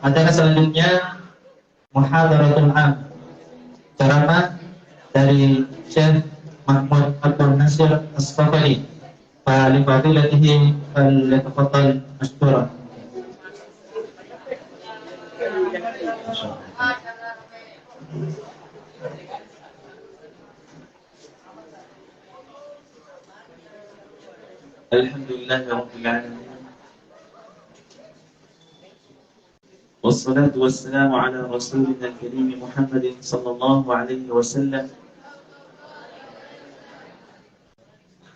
Acara selanjutnya Muhadaratul Am, ceramah dari Syekh Mahmud Abdul Nasir As-Safari. Falifadilatihi falyatafaddal mashkura. Alhamdulillah Rabbil Alamin. والصلاة والسلام على رسولنا الكريم محمد صلى الله عليه وسلم.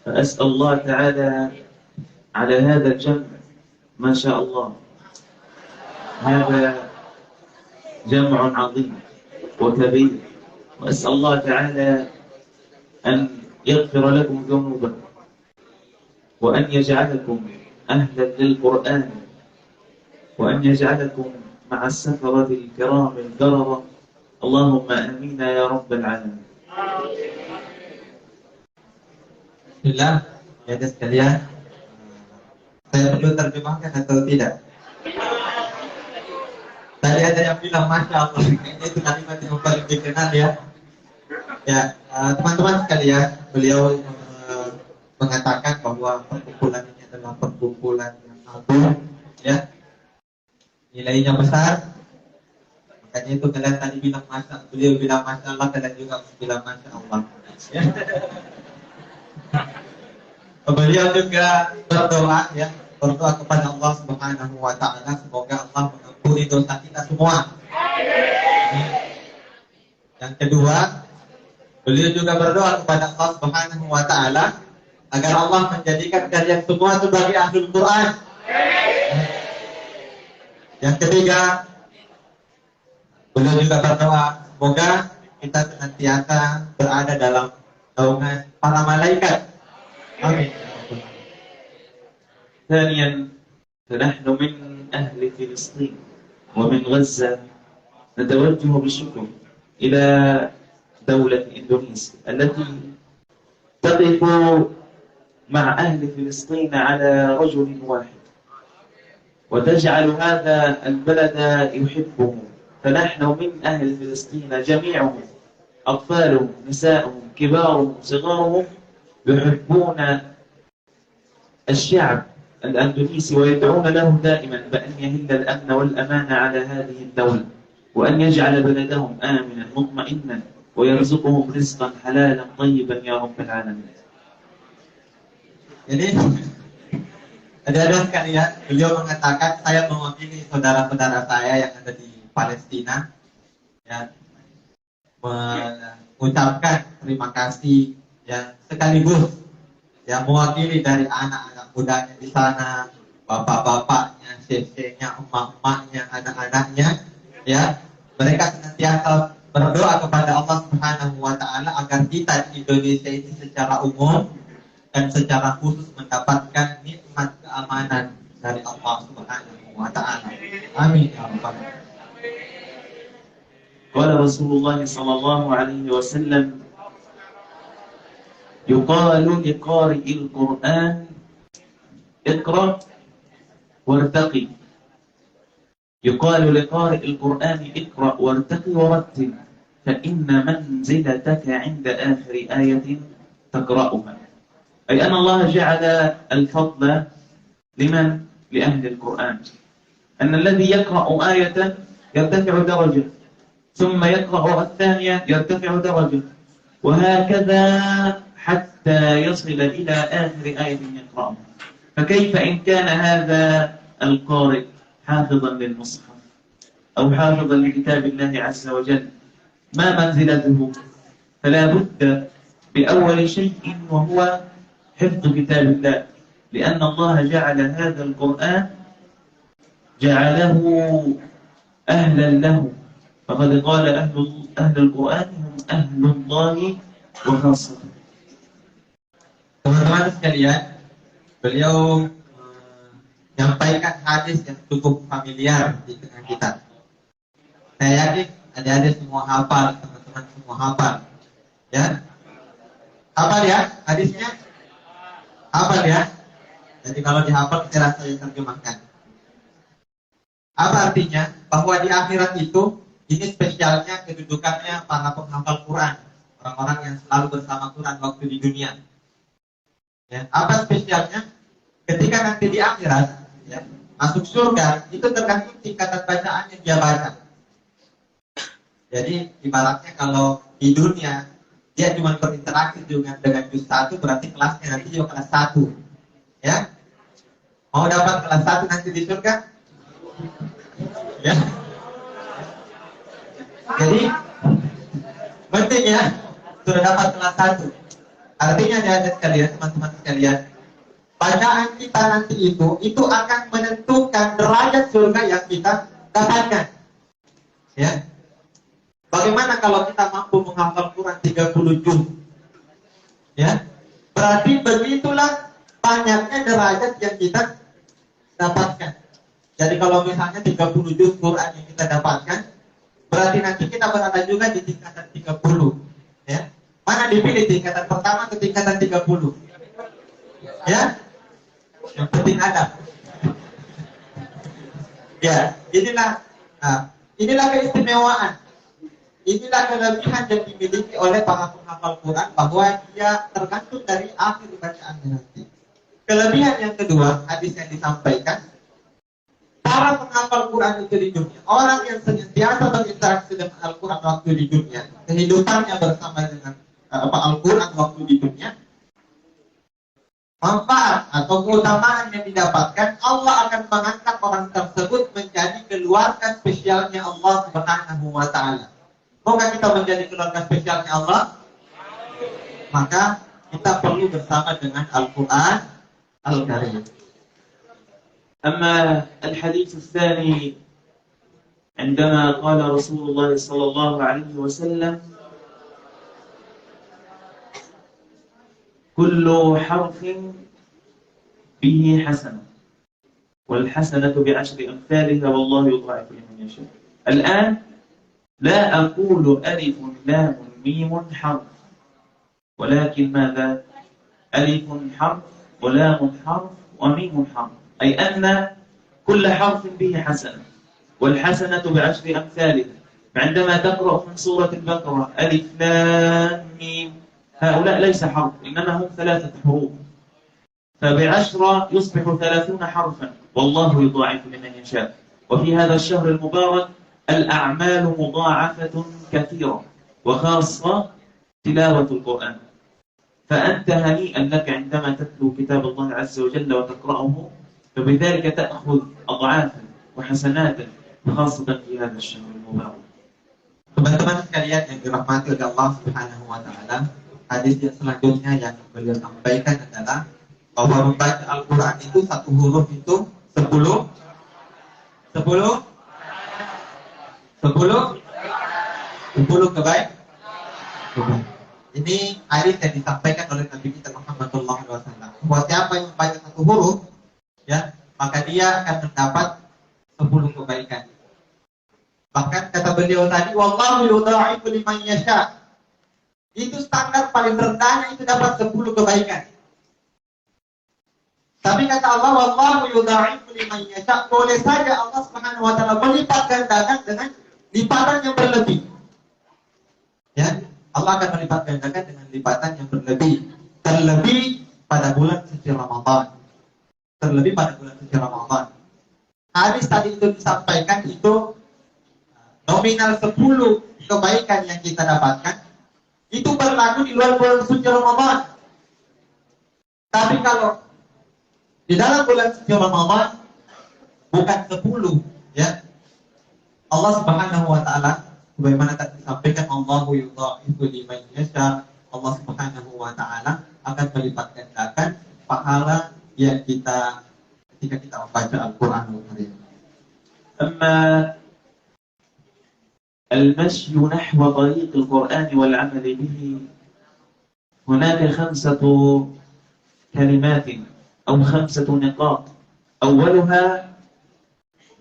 فأسأل الله تعالى على هذا الجمع، ما شاء الله هذا جمع عظيم وكبير، وأسأل الله تعالى أن يغفر لكم ذنوبكم وأن يجعلكم أهلا للقرآن وأن يجعلكم مع السفرة الكرام البررة. اللهم آمين يا رب العالمين. Bismillah, ya sekalian, saya perlu terjemahkan atau tidak? Tadi ada yang bilang Masya Allah, kayaknya itu kalimat yang paling dikenal ya. Ya, teman-teman sekalian, beliau mengatakan bahwa perkumpulan ini adalah perkumpulan yang agung, ya, nilainya besar. Makanya itu kalian tadi bilang beliau bilang Masya Allah, kalian juga bilang Masya Allah. Ya. Beliau juga berdoa, ya, berdoa kepada Allah Subhanahu wa Ta'ala, semoga Allah mengampuni dosa kita semua. Yang kedua, beliau juga berdoa kepada Allah Subhanahu wa Ta'ala agar Allah menjadikan kalian semua sebagai ahlul Quran. Yang ketiga, beliau juga berdoa semoga kita senantiasa berada dalam naungan para malaikat. Amin. ثانيا، فنحن من أهل فلسطين ومن غزة نتوجه بالشكر إلى دولة إندونيسيا التي تقف مع أهل فلسطين على رجل واحد وتجعل هذا البلد يحبهم. فنحن من أهل فلسطين جميعهم، أطفالهم، نسائهم، كبارهم، صغارهم، يحبون الشعب الأندونيسي ويدعون له دائما بأن يهل الأمن والأمان على هذه الدولة وأن يجعل بلدهم آمنا مطمئنا ويرزقهم رزقا حلالا طيبا يا رب العالمين. Jadi ada sekalian, beliau mengatakan saya mewakili saudara-saudara saya yang ada di Palestina, ya, mengucapkan terima kasih, ya, sekaligus ya mewakili dari anak-anak mudanya di sana, bapak-bapaknya, syekh-syekhnya, emak-emaknya, anak-anaknya, ya, mereka senantiasa berdoa kepada Allah Subhanahu wa Ta'ala agar kita di Indonesia ini secara umum dan secara khusus mendapatkan nikmat keamanan dari Allah Subhanahu wa Ta'ala. Amin ya rabbal alamin. قال رسول الله صلى الله عليه وسلم: يقال لقارئ القرآن اقرأ وارتقي. يقال لقارئ القرآن اقرأ وارتقي ورتل، فإن منزلتك عند آخر آية تقرأها. أي أن الله جعل الفضل لمن؟ لأهل القرآن. أن الذي يقرأ آية يرتفع درجة، ثم يقرأ الثانية يرتفع درجة، وهكذا حتى يصل إلى آخر آية يقرأها. فكيف إن كان هذا القارئ حافظا للمصحف أو حافظا لكتاب الله عز وجل، ما منزلته؟ فلا بد بأول شيء وهو حفظ كتاب الله، لأن الله جعل هذا القرآن جعله أهلا له، فقد قال أهل القرآن هم أهل الله وخاصته. Teman-teman sekalian, beliau menyampaikan hadis yang cukup familiar di tengah kita. Saya yakin adik-adik semua hafal, teman-teman semua hafal, ya. Hafal ya hadisnya? Hafal ya? Jadi kalau dihafal saya rasa terjemahkan. Apa artinya? Bahwa di akhirat itu, ini spesialnya kedudukannya para penghafal Quran, orang-orang yang selalu bersama Quran waktu di dunia. Ya, apa spesialnya? Ketika nanti di akhirat, ya, masuk surga, itu tergantung tingkatan bacaan yang dia baca. Jadi ibaratnya kalau di dunia dia cuma berinteraksi dengan juz 1, berarti kelasnya nanti juga kelas 1. Ya. Mau dapat kelas 1 nanti di surga? Ya. Jadi penting ya, sudah dapat kelas 1. Artinya ada sekalian, teman-teman sekalian, bacaan kita nanti itu akan menentukan derajat surga yang kita dapatkan. Ya. Bagaimana kalau kita mampu menghafal Quran 30 juz? Ya. Berarti begitulah banyaknya derajat yang kita dapatkan. Jadi kalau misalnya 30 juz Quran yang kita dapatkan, berarti nanti kita berada juga di tingkatan 30. Ya. Mana dipilih tingkatan pertama atau tingkatan 30? Ya. Yang penting ada. Ya, inilah keistimewaan. Inilah kelebihan yang dimiliki oleh para penghafal Quran, bahwa dia tergantung dari akhir bacaannya nanti. Kelebihan yang kedua, hadis yang disampaikan, para penghafal Quran itu di dunia, orang yang senantiasa berinteraksi dengan Al-Quran waktu di dunia, kehidupannya bersama dengan Al-Quran waktu di dunia, manfaat atau keutamaan yang didapatkan, Allah akan mengangkat orang tersebut menjadi keluarga spesialnya Allah Subhanahu wa Ta'ala. Moga kita menjadi keluarga spesialnya Allah. Maka kita perlu bersama dengan Al-Quran Al-Karim. أما الحديث الثاني عندما قال رسول الله صلى الله عليه وسلم كل حرف به حسنة والحسنة بعشر أمثالها والله يضاعف لمن يشاء. الآن لا أقول ألف لام ميم حرف، ولكن ماذا؟ ألف حرف ولام حرف وميم حرف، أي أن كل حرف به حسنة والحسنة بعشر أمثالها. فعندما تقرأ من سورة البقرة ألف لام ميم، هؤلاء ليس حرف، إنما هم 3 حروف، فبعشرة يصبح 30 حرفا، والله يضاعف لمن يشاء. وفي هذا الشهر المبارك الأعمال مضاعفة كثيرة، وخاصة تلاوة القرآن. فأنت هنيئا لك عندما تتلو كتاب الله عز وجل وتقرأه، فبذلك تأخذ أضعافا وحسناتا، خاصة في هذا الشهر المبارك. Teman-teman sekalian yang dirahmati oleh Allah Subhanahu wa Ta'ala, hadis yang selanjutnya yang beliau sampaikan adalah bahwa membaca Al-Quran itu satu huruf itu 10 kebaikan. Ini hadis yang disampaikan oleh Nabi kita Muhammad SAW. Bahwa siapa yang membaca satu huruf, ya, maka dia akan mendapat 10 kebaikan. Bahkan kata beliau tadi, wallahu yudha'ifu liman yasha. Itu standar paling rendahnya, itu dapat 10 kebaikan. Tapi kata Allah, wallahu yudha'ifu liman yasha, boleh saja Allah Subhanahu wa Ta'ala melipat gandakan dengan lipatan yang berlebih. Ya, Allah akan melipat gandakan dengan lipatan yang berlebih. Terlebih pada bulan suci Ramadan. Hadis tadi itu disampaikan itu nominal 10 kebaikan yang kita dapatkan itu berlaku di luar bulan suci Ramadan. Tapi kalau di dalam bulan suci Ramadan bukan 10, ya. Allah Subhanahu wa Ta'ala sebagaimana tadi disampaikan, Allahu yudha'ifu liman yasha, Allah Subhanahu wa Ta'ala akan melipat gandakan pahala yang kita ketika kita membaca Al-Qur'anul Karim. أما المشي نحو طريق القرآن والعمل به، هناك 5 كلمات أو 5 نقاط. أولها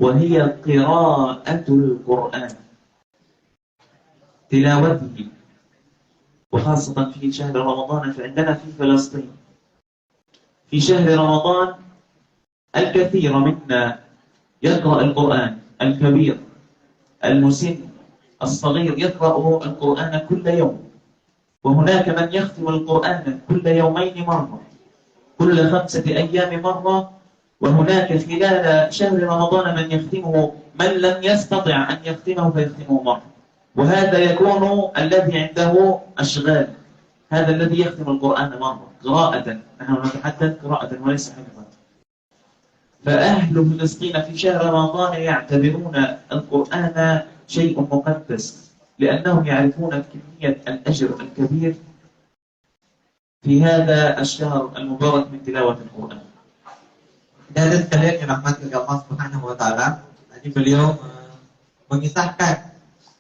وهي قراءة القرآن، تلاوته، وخاصة في شهر رمضان. فعندنا في فلسطين في شهر رمضان الكثير منا يقرأ القرآن الكبير المسن الصغير يقرأ القرآن كل يوم، وهناك من يختم القرآن كل يومين مرة، كل 5 أيام مرة، وهناك خلال شهر رمضان من يختمه، من لم يستطع أن يختمه فيختمه مرة. وهذا يكون الذي عنده أشغال، هذا الذي يختم القرآن مرة قراءة، نحن نتحدث قراءة وليس حفظا. فأهل فلسطين في شهر رمضان يعتبرون القرآن شيء مقدس، لأنهم يعرفون كمية الأجر الكبير في هذا الشهر المبارك من تلاوة القرآن. Dan sekalian yang rahmat oleh Allah Subhanahu wa taala, tadi beliau mengisahkan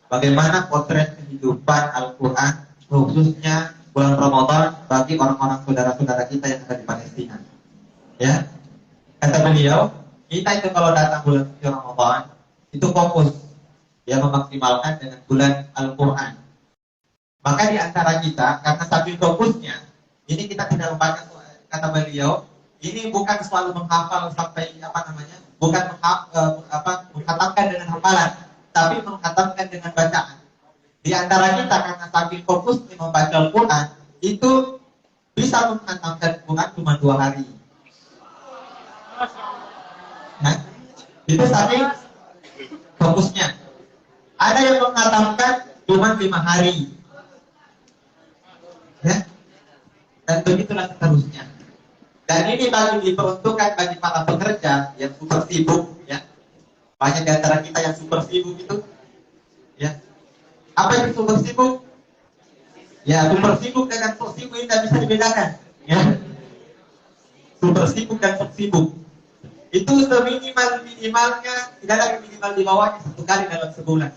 bagaimana potret kehidupan Al-Qur'an khususnya bulan Ramadan bagi orang-orang saudara-saudara kita yang ada di Palestina. Ya. Kata beliau, kita itu kalau datang bulan suci Ramadan itu fokus ya memaksimalkan dengan bulan Al-Qur'an. Maka di antara kita karena saking fokusnya ini kita tidak membaca, kata beliau, ini bukan selalu menghafal sampai bukan menghatamkan dengan hafalan, tapi menghatamkan dengan bacaan. Di antara kita karena saking fokusnya membaca Al-Quran, itu bisa menghatamkan Al-Quran cuma 2 hari. Nah, itu saking fokusnya. Ada yang menghatamkan cuma 5 hari. Ya. Dan begitulah seterusnya. Dan ini diperuntukkan bagi para pekerja yang super sibuk, ya. Banyak di antara kita yang super sibuk itu, ya. Apa itu super sibuk? Ya, super sibuk dengan sok sibuk ini tidak bisa dibedakan, ya. Super sibuk dan sok sibuk itu minimalnya tidak ada yang minimal di bawahnya 1 kali dalam sebulan.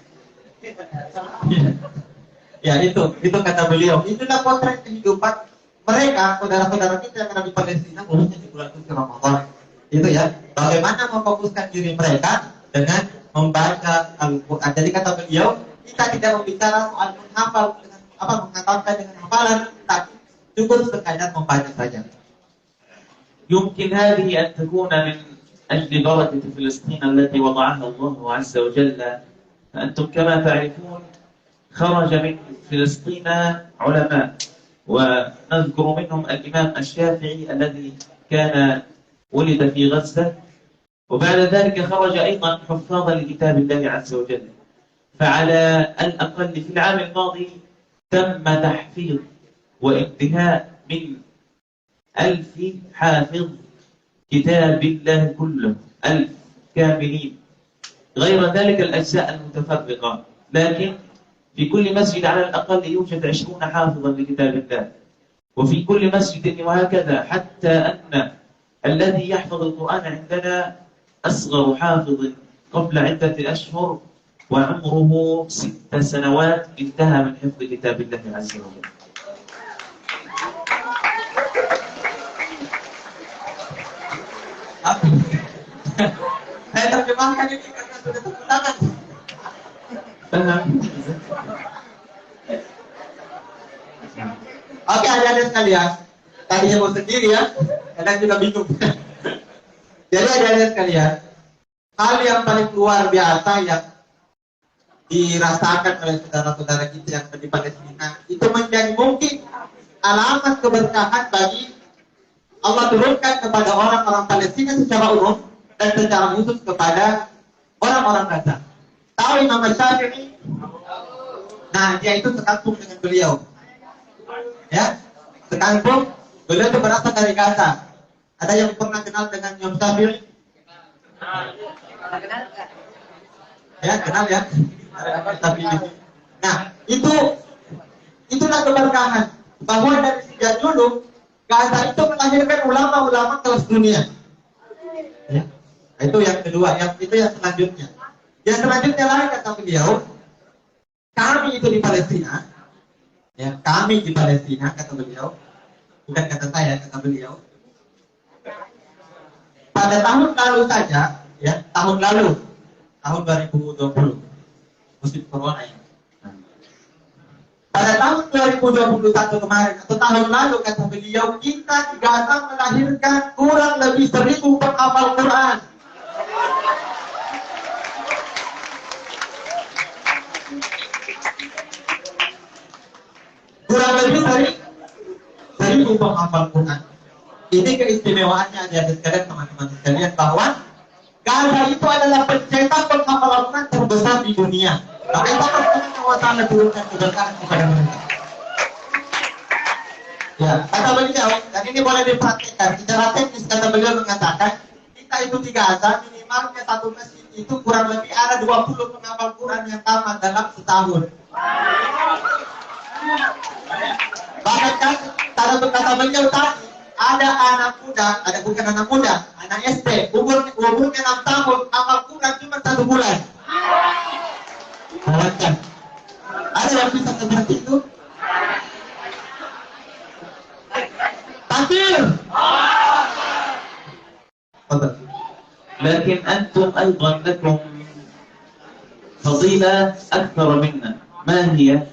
Ya, itu kata beliau. Itulah potret kehidupan mereka, saudara-saudara kita yang ada di Palestina, khususnya di bulan suci Ramadan. Itu ya, bagaimana memfokuskan diri mereka dengan membaca Al-Quran. Jadi kata beliau, kita tidak membicara soal menghafal dengan mengatakan dengan hafalan, tapi cukup sekadar membaca saja. يمكن هذه أن تكون من أجل بركة فلسطين التي وضعها الله عز وجل. فأنتم كما تعرفون خرج من فلسطين علماء، ونذكر منهم الإمام الشافعي الذي كان ولد في غزة، وبعد ذلك خرج أيضا حفاظا لكتاب الله عز وجل. فعلى الأقل في العام الماضي تم تحفيظ وانتهاء من 1000 حافظ كتاب الله كله، 1000 كاملين، غير ذلك الأجزاء المتفرقة. لكن في كل مسجد على الأقل يوجد 20 حافظا لكتاب الله، وفي كل مسجد وهكذا، حتى أن الذي يحفظ القرآن عندنا أصغر حافظ قبل عدة أشهر وعمره 6 سنوات انتهى من حفظ كتاب الله عز وجل. Saya terjemahkan ini karena sudah tepuk tangan. Oke, adik-adik sekalian, tadi heboh sendiri ya, kadang juga bingung. Jadi adik-adik sekalian, hal yang paling luar biasa yang dirasakan oleh saudara-saudara kita yang di Palestina itu menjadi mungkin alamat keberkahan bagi Allah turunkan kepada orang-orang Palestina secara umum dan secara khusus kepada orang-orang Gaza. Tahu Imam Syafi'i? Nah, dia itu sekampung dengan beliau. Ya, sekampung. Beliau itu berasal dari Gaza. Ada yang pernah kenal dengan Imam Syafi'i? Ya, kenal ya. Nah, itulah keberkahan bahwa dari sejak dulu Gaza itu melahirkan ulama-ulama kelas dunia. Ya. Itu yang kedua, itu yang selanjutnya. Yang selanjutnya lagi kata beliau, kami itu di Palestina, ya kami di Palestina kata beliau, bukan kata saya, kata beliau. Pada tahun lalu saja, ya tahun 2020, musim corona ya. Pada tahun 2021 kemarin atau tahun lalu kata beliau, kita di Gaza melahirkan kurang lebih 1000 penghafal Quran. Kurang lebih dari 1000 penghafal Quran. Ini keistimewaannya di atas sekalian, teman-teman sekalian, bahwa Gaza itu adalah pencetak penghafal Quran terbesar di dunia. Maka itu Allah Subhanahu wa Ta'ala turunkan keberkahan kepada mereka. Ya, kata beliau, dan ini boleh diperhatikan. Secara teknis kata beliau mengatakan, kita itu di Gaza minimalnya satu masjid itu kurang lebih ada 20 penghafal Quran yang tamat dalam setahun. Bahkan kan, kata beliau tadi, ada anak muda, ada bukan anak muda, anak SD, umurnya 6 tahun, hafal Quran cuma 1 bulan. Bayangkan, ada yang bisa seperti itu? Takbir. لكن أنتم أيضا لكم فضيلة أكثر منا. ما هي؟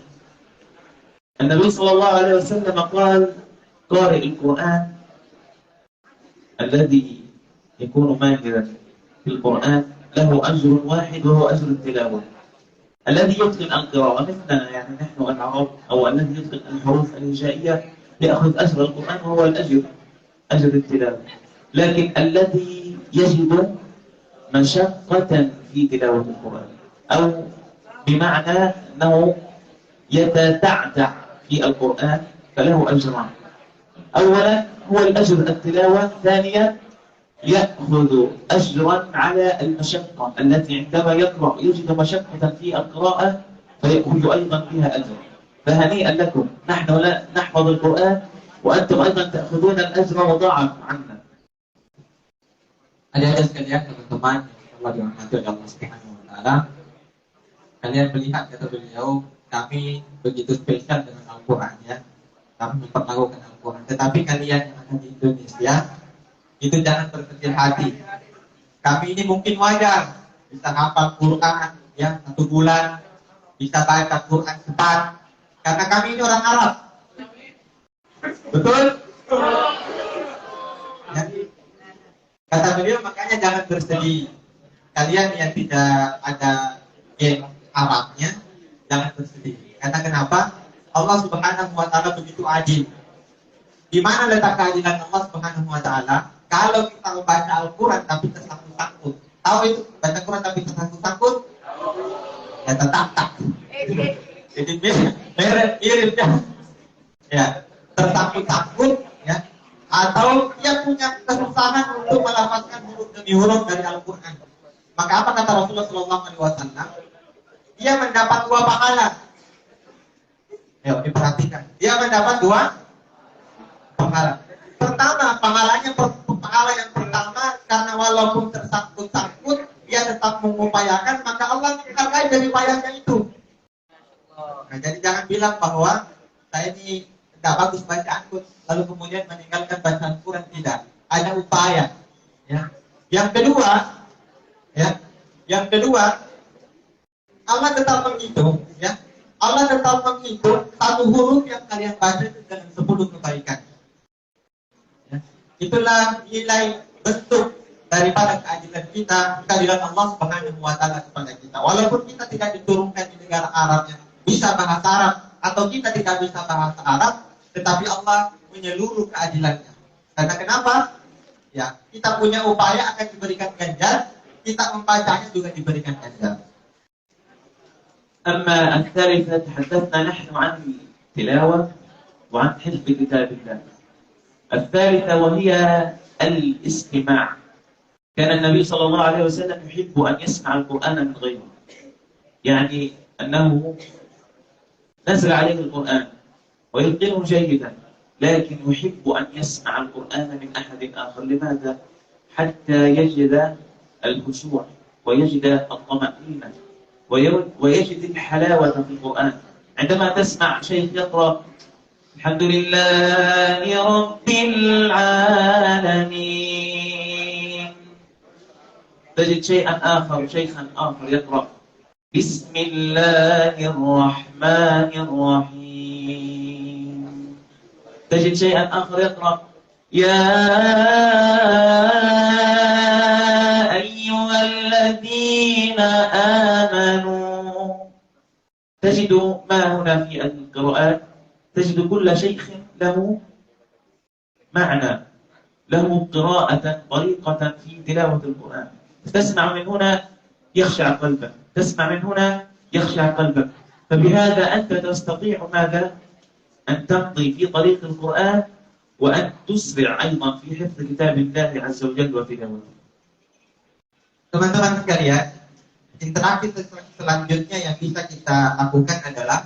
النبي صلى الله عليه وسلم قال: قارئ القرآن الذي يكون ماهرا في القرآن له أجر واحد وهو أجر التلاوة. الذي يتقن القراءة مثلنا يعني نحن العرب، أو الذي يتقن الحروف الهجائية يأخذ أجر القرآن وهو الأجر، أجر التلاوة. لكن الذي يجد مشقة في تلاوة القرآن، أو بمعنى أنه يتتعتع في القرآن، فله أجران. أولا هو الأجر التلاوة، ثانيا يأخذ أجرا على المشقة التي عندما يقرأ يجد مشقة في القراءة فيأخذ أيضا فيها أجر. فهنيئا لكم، نحن لا نحفظ القرآن وأنتم أيضا تأخذون الأجر مضاعف عنا. Adik-adik sekalian, teman-teman yang Allah dirahmati oleh Allah Subhanahu wa Ta'ala, kalian melihat kata beliau, kami begitu spesial dengan Al-Quran ya. Kami memperlakukan Al-Quran. Tetapi kalian yang ada di Indonesia itu jangan berkecil hati. Kami ini mungkin wajar bisa hafal Quran ya 1 bulan, bisa baca Quran cepat, karena kami ini orang Arab. Betul? Jadi kata beliau, makanya jangan bersedih. Kalian yang tidak ada gen Arabnya, jangan bersedih. Karena kenapa? Allah Subhanahu wa Ta'ala begitu adil. Di mana letak keadilan Allah Subhanahu wa Ta'ala? Kalau kita membaca Al-Quran tapi tersangkut-sangkut. Tahu itu? Baca Quran tapi tersangkut-sangkut? Ya tetap. Jadi mirip ya. Tersangkut-sangkut ya. Atau dia punya kesusahan untuk melafazkan huruf demi huruf dari Al-Quran. Maka apa kata Rasulullah SAW? Dia mendapat 2 pahala. Ayo diperhatikan. Dia mendapat 2 pahala. Pertama, pahala yang pertama, karena walaupun tersangkut-sangkut, dia tetap mengupayakan, maka Allah menghargai dari upayanya itu. Nah, jadi jangan bilang bahwa saya ini tidak bagus bacaan, lalu kemudian meninggalkan bacaan Quran. Tidak. Ada upaya. Ya. Yang kedua, Allah tetap menghitung. Ya. Allah tetap menghitung 1 huruf yang kalian baca itu dengan 10 kebaikan. Ya. Itulah nilai bentuk daripada keadilan kita, keadilan Allah Subhanahu wa Ta'ala kepada kita. Walaupun kita tidak diturunkan di negara Arab yang bisa bahasa Arab, atau kita tidak bisa bahasa Arab, tetapi Allah menyeluruh keadilannya. Karena kenapa? Ya, kita punya upaya akan diberikan ganjar, kita membacanya juga diberikan ganjar. أما الثالثة تحدثنا نحن عن التلاوة وعن حفظ كتاب الله. الثالثة وهي الاستماع. كان النبي صلى الله عليه وسلم يحب أن يسمع القرآن من غيره، يعني أنه نزل عليه القرآن ويلقنه جيدا، لكن يحب أن يسمع القرآن من أحد آخر. لماذا؟ حتى يجد الخشوع ويجد الطمأنينة ويجد الحلاوة في القرآن. عندما تسمع شيخ يقرأ الحمد لله رب العالمين، تجد شيخا آخر يقرأ بسم الله الرحمن الرحيم، تجد شيئا آخر يقرأ يا أيها الذين آمنوا تجد ما هنا في القراءات تجد كل شيخ له معنى، له قراءة طريقة في تلاوة القرآن. تسمع من هنا يخشع قلبك، تسمع من هنا يخشع قلبك. فبهذا أنت تستطيع ماذا؟ أن تمضي في طريق القرآن وأن تسرع أيضا في حفظ كتاب الله عز وجل وتلاوته. Teman-teman sekalian, interaksi selanjutnya yang bisa kita lakukan adalah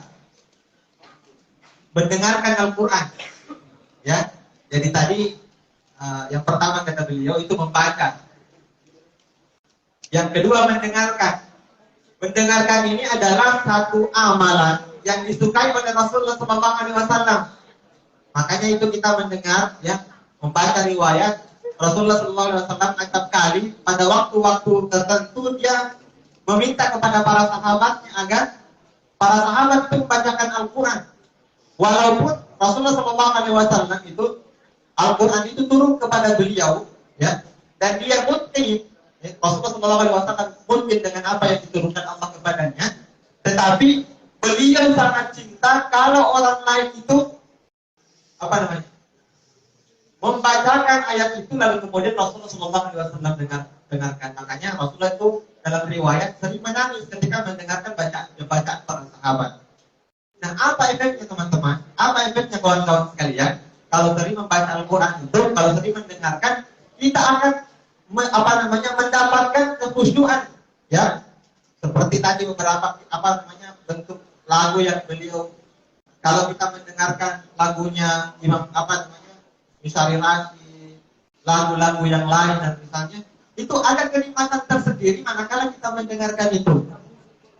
mendengarkan Al-Quran. Ya, jadi tadi yang pertama kata beliau itu membaca. Yang kedua mendengarkan. Mendengarkan ini adalah satu amalan yang disukai oleh Rasulullah SAW. Makanya itu kita mendengar, ya, membaca riwayat Rasulullah SAW acap kali pada waktu-waktu tertentu dia meminta kepada para sahabatnya agar para sahabat itu membacakan Al-Quran. Walaupun Rasulullah SAW itu Al-Quran itu turun kepada beliau, ya, dan dia mungkin Rasulullah SAW mungkin dengan apa yang diturunkan Allah kepadanya, tetapi beliau sangat cinta kalau orang lain itu membacakan ayat itu lalu kemudian Rasulullah SAW dengarkan. Makanya Rasulullah itu dalam riwayat sering menangis ketika mendengarkan bacaan para sahabat. Nah, apa efeknya teman-teman? Apa efeknya kawan-kawan sekalian? Kalau sering membaca Al-Quran itu, kalau sering mendengarkan, kita akan mendapatkan kekhusyuan, ya. Seperti tadi beberapa bentuk lagu yang beliau, kalau kita mendengarkan lagunya Imam Misari Rasyid, lagu-lagu yang lain dan misalnya, itu ada kenikmatan tersendiri manakala kita mendengarkan itu.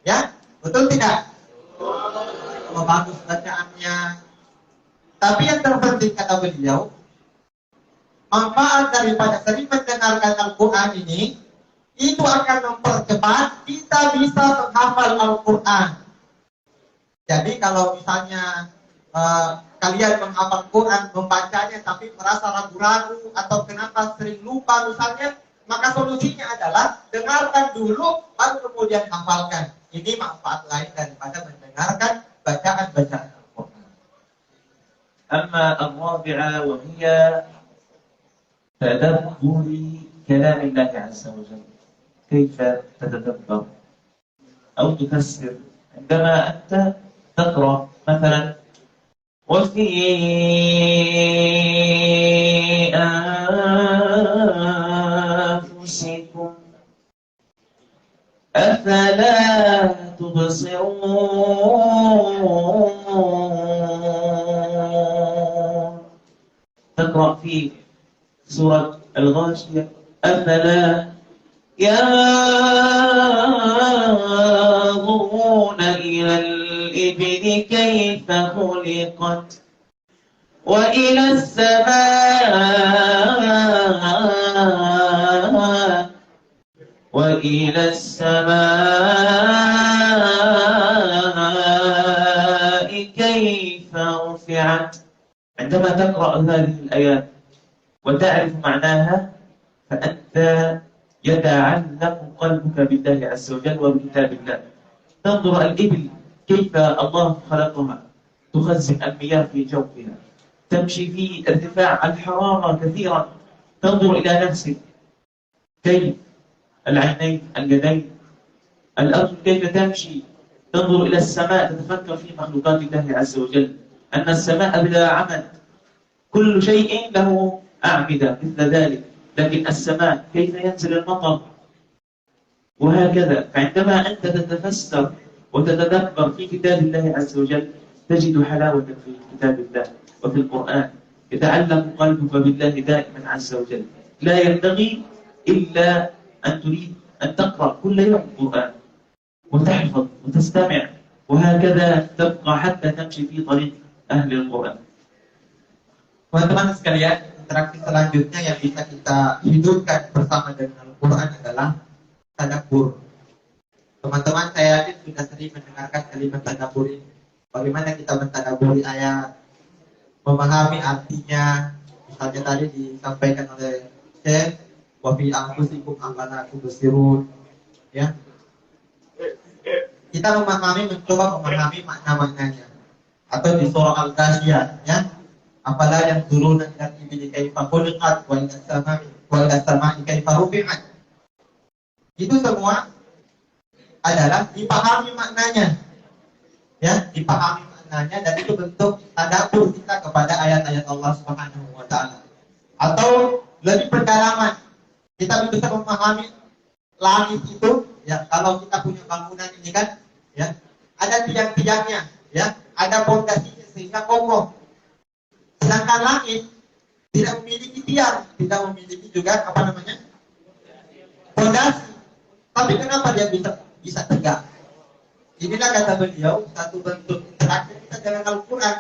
Ya, betul tidak? Bagus bacaannya. Tapi yang terpenting kata beliau, manfaat daripada sering mendengarkan Al-Quran ini, itu akan mempercepat kita bisa menghafal Al-Quran. Jadi kalau misalnya kalian menghafal Quran, membacanya tapi merasa ragu-ragu atau kenapa sering lupa misalnya, maka solusinya adalah dengarkan dulu baru kemudian hafalkan. Ini manfaat lain daripada mendengarkan bacaan-bacaan Al-Quran. Amma al-rabi'ah wa hiya tadabbur kalam Allah azza wa jalla. Kaifa tatadabbar atau tufassir عندما أنت تقرأ مثلا وفي أنفسكم أفلا تبصرون. تقرأ في سورة الغاشية أفلا ينظرون إلى الإبل كيف خلقت وإلى السماء كيف رفعت. عندما تقرأ هذه الآيات وتعرف معناها فأنت يتعلق قلبك بالله عز وجل وبكتاب الله. تنظر الإبل كيف الله خلقها، تخزن المياه في جوفها، تمشي في ارتفاع الحرارة كثيرا. تنظر إلى نفسك، كيف العينين، اليدين، الأرض كيف تمشي. تنظر إلى السماء، تتفكر في مخلوقات الله عز وجل، أن السماء بلا عمد، كل شيء له أعمدة مثل ذلك، لكن السماء كيف ينزل المطر وهكذا. فعندما أنت تتفسر وتتدبر في كتاب الله عز وجل تجد حلاوة في كتاب الله وفي القرآن. يتعلق قلبك بالله دائما عز وجل. لا ينبغي إلا أن تريد أن تقرأ كل يوم القرآن وتحفظ وتستمع وهكذا تبقى حتى تمشي في طريق أهل القرآن. Teman-teman sekalian, interaksi selanjutnya yang bisa kita hidupkan bersama dengan Al-Quran adalah tadabbur. Teman-teman, saya yakin sudah sering mendengarkan kalimat tadabbur ini. Bagaimana kita mentadabburi ayat, memahami artinya. Misalnya tadi disampaikan oleh Syekh, wa fi anfusikum afala tubsirun. Ya. Kita kita mencoba memahami makna-maknanya. Atau di surah Al-Ghashiyah, ya. Apalah yang turun ila ibli kaifa khuliqat wa ila sama'i kaifa rufi'at. Itu semua adalah dipahami maknanya. Ya, dipahami maknanya, dan itu bentuk tadabbur kita kepada ayat-ayat Allah Subhanahu wa taala. Atau lebih pendalaman, kita bisa memahami langit itu, ya, kalau kita punya bangunan ini kan, ya, ada tiang-tiangnya, ya, ada pondasinya sehingga kokoh. Sedangkan langit tidak memiliki tiang, tidak memiliki juga pondasi. Tapi kenapa dia bisa tegak? Inilah kata beliau satu bentuk interaksi kita dengan Al-Quran,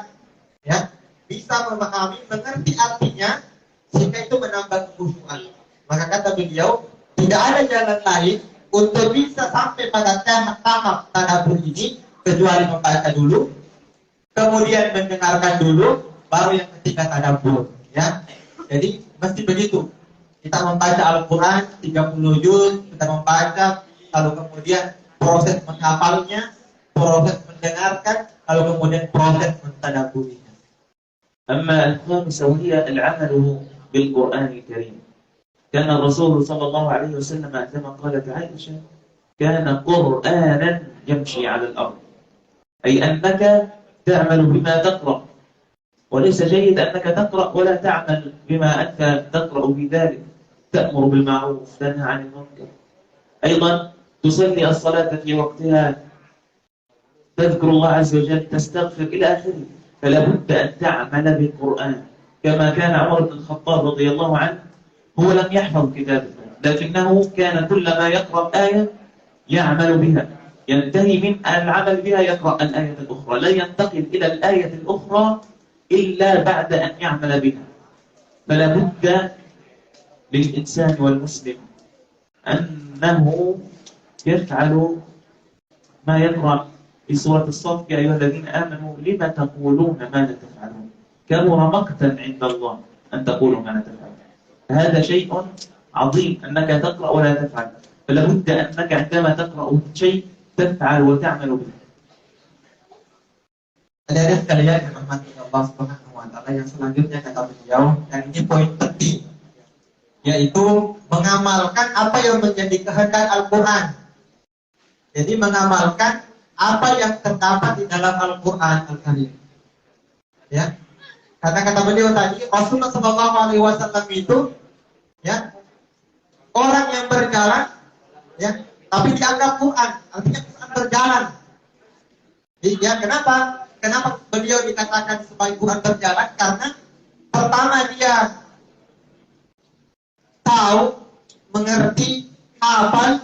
ya, bisa memahami, mengerti artinya, sehingga itu menambah kekhusyuan. Maka kata beliau, tidak ada jalan lain untuk bisa sampai pada tahap tadabbur ini kecuali membaca dulu, kemudian mendengarkan dulu, baru yang ketiga tadabbur, ya. Jadi mesti begitu. Kita membaca Al-Quran 30 juz, kita membaca, lalu kemudian proses menghafalnya, proses mendengarkan, lalu kemudian proses mentadabburinya. أما الخامسة وهي العمل بالقرآن الكريم. كان الرسول صلى الله عليه وسلم كما قالت عائشة كان قرآنا يمشي على الأرض، أي أنك تعمل بما تقرأ، وليس جيد أنك تقرأ ولا تعمل بما أنت تقرأ بذلك. تأمر بالمعروف، تنهى عن المنكر، أيضا تصلي الصلاة في وقتها، تذكر الله عز وجل، تستغفر إلى آخره. فلا بد أن تعمل بالقرآن، كما كان عمر بن الخطاب رضي الله عنه، هو لم يحفظ كتاب الله، لكنه كان كلما يقرأ آية يعمل بها، ينتهي من العمل بها يقرأ الآية الأخرى، لا ينتقل إلى الآية الأخرى إلا بعد أن يعمل بها. فلا بد للإنسان والمسلم أنه يفعل ما يقرأ في سورة الصف: يا أيها الذين آمنوا لما تقولون ما لا تفعلون، كبر مقتا عند الله أن تقولوا ما لا تفعلون. هذا شيء عظيم أنك تقرأ ولا تفعل، فلا بد أنك عندما تقرأ شيء تفعل وتعمل به. Ada sekalian yang rahmati Allah Subhanahu wa taala, yang selanjutnya kata beliau, dan ini poin penting, yaitu mengamalkan apa yang menjadi kehendak Al-Quran. Jadi mengamalkan apa yang terdapat di dalam Al-Quran Al-Karim. Ya, karena kata beliau tadi, Rasulullah SAW itu, ya, orang yang berjalan, ya, tapi dianggap Quran, artinya Quran berjalan. Ya, kenapa? Kenapa beliau dikatakan sebagai Quran berjalan? Karena pertama dia tahu, mengerti, hafal,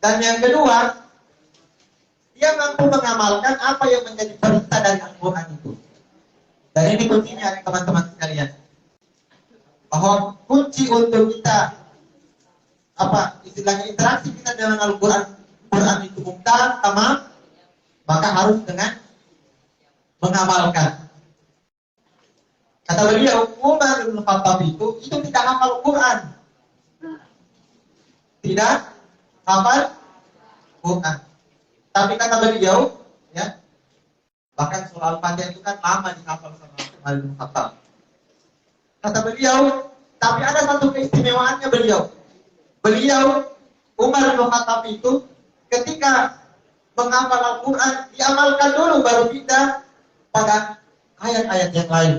dan yang kedua dia mampu mengamalkan apa yang menjadi perintah dari Al-Quran itu. Dan ini kuncinya teman-teman sekalian, bahwa kunci untuk kita istilahnya interaksi kita dengan Al-Quran itu bukan tamam, maka harus dengan mengamalkan. Kata beliau, Umar bin Khattab itu tidak hafal Quran. Tidak hafal Quran. Tapi kata beliau, ya, bahkan surah Al-Fatihah itu kan lama dihafal sama Umar bin Khattab. Kata beliau, tapi ada satu keistimewaannya beliau. Umar bin Khattab itu ketika menghafal Al-Quran, diamalkan dulu baru pindah pada ayat-ayat yang lain.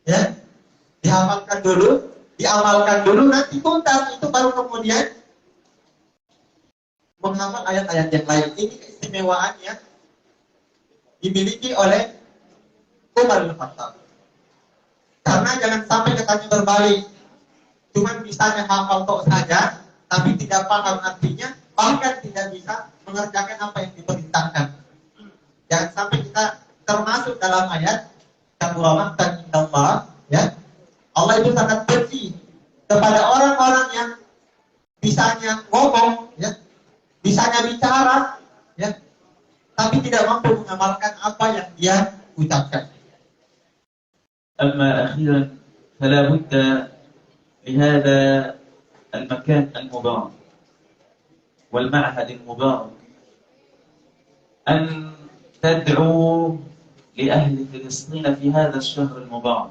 Ya, dihafalkan dulu, diamalkan dulu, nanti tuntas itu baru kemudian menghafal ayat-ayat yang lain. Ini keistimewaan yang dimiliki oleh Umar bin Khattab. Karena jangan sampai katanya berbalik, cuman bisanya hafal tok saja, tapi tidak paham artinya, bahkan tidak bisa mengerjakan apa yang diperintahkan. Jangan sampai kita termasuk dalam ayat kabura maqtan indallah, ya. Allah itu sangat benci kepada orang-orang yang bisanya ngomong, ya, bisanya bicara, ya, tapi tidak mampu mengamalkan apa yang dia ucapkan. أما أخيرا فلا بد لهذا المكان المبارك والمعهد المبارك أن تدعو لأهل فلسطين في هذا الشهر المبارك،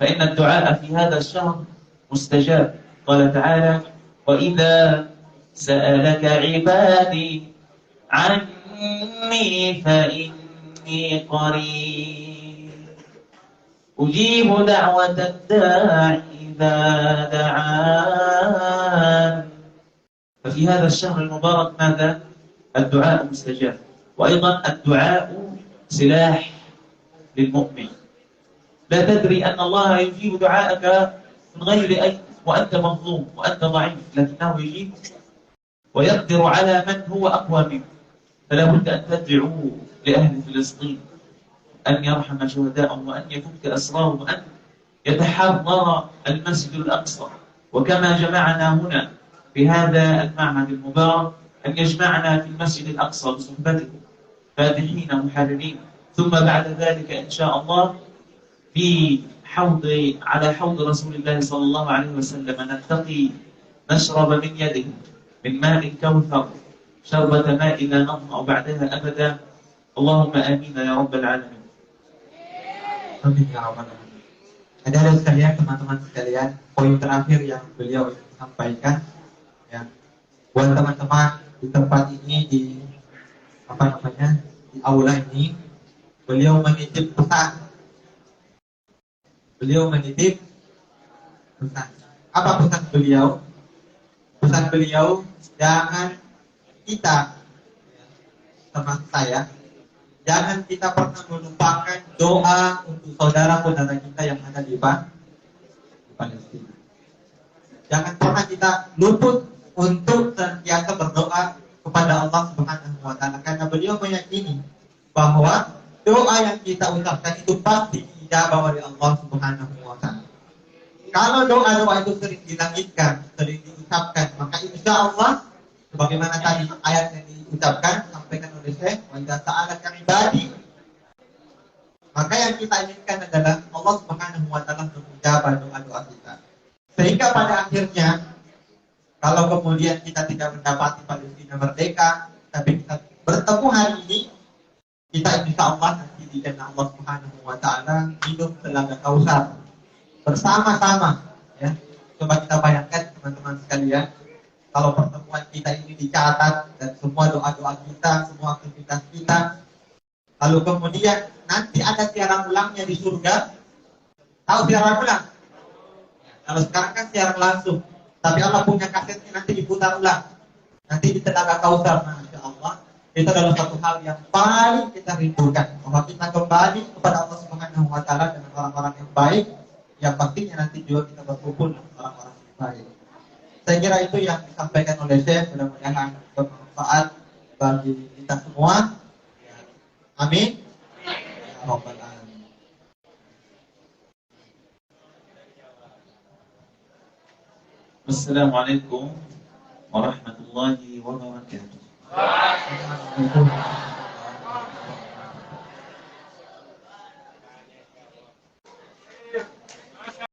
فإن الدعاء في هذا الشهر مستجاب. قال تعالى: وإذا سألك عبادي عني فإني قريب أجيب دعوة الداعي إذا دعان. ففي هذا الشهر المبارك ماذا؟ الدعاء مستجاب. وأيضا الدعاء سلاح للمؤمن. لا تدري أن الله يجيب دعاءك من غير أي، وأنت مظلوم وأنت ضعيف، لكنه يجيب ويقدر على من هو أقوى منك. فلا بد أن تدعو لأهل فلسطين أن يرحم شهداءهم، وأن يفك أسرارهم، وأن يتحرر المسجد الأقصى. وكما جمعنا هنا في هذا المعهد المبارك، أن يجمعنا في المسجد الأقصى بصحبتكم فاتحين محررين، ثم بعد ذلك إن شاء الله في على حوض رسول الله صلى الله عليه وسلم نلتقي نشرب من يده من ماء الكوثر شربة ماء لا نظمأ بعدها أبدا. اللهم آمين يا رب العالمين. Amin ya rabbal alamin. Ada sekalian, teman-teman sekalian, poin terakhir yang beliau sampaikan, ya, buat teman-teman di tempat ini, di di aula ini, beliau menitip pesan. Apa pesan beliau? Pesan beliau, jangan kita, teman saya, jangan kita pernah melupakan doa untuk saudara-saudara kita yang ada di Palestina. Jangan pernah kita luput untuk senantiasa berdoa kepada Allah Subhanahu wa Ta'ala, karena beliau meyakini bahwa doa yang kita ucapkan itu pasti dijawab oleh Allah Subhanahu wa Ta'ala. Kalau doa-doa itu sering dilangitkan, sering diucapkan, maka insya Allah sebagaimana tadi ayat yang diucapkan sampaikan oleh Syekh, wa idza sa'alaka ibadi, maka yang kita inginkan adalah Allah Subhanahu wa Ta'ala menjawab doa-doa kita. Sehingga pada akhirnya, kalau kemudian kita tidak mendapati Palestina merdeka, tapi kita bertemu hari ini, kita insya Allah nanti di jannah Allah Subhanahu wa Ta'ala minum telaga Kautsar bersama-sama, ya. Coba kita bayangkan teman-teman sekalian, kalau pertemuan kita ini dicatat dan semua doa-doa kita, semua aktivitas kita, lalu kemudian nanti ada siaran ulangnya di surga. Tahu siaran ulang? Kalau sekarang kan siaran langsung, tapi Allah punya kasetnya, nanti diputar ulang. Nanti di telaga Kautsar, Masya Allah. Itu adalah satu hal yang paling kita rindukan, bahwa kita kembali kepada Allah Subhanahu wa Ta'ala dengan orang-orang yang baik, yang pastinya nanti juga kita berkumpul dengan orang-orang yang baik. Saya kira itu yang disampaikan oleh Syekh, mudah-mudahan bermanfaat bagi kita semua. Amin. Ya Rabbal alamin. Assalamualaikum warahmatullahi wabarakatuh. Assalamualaikum.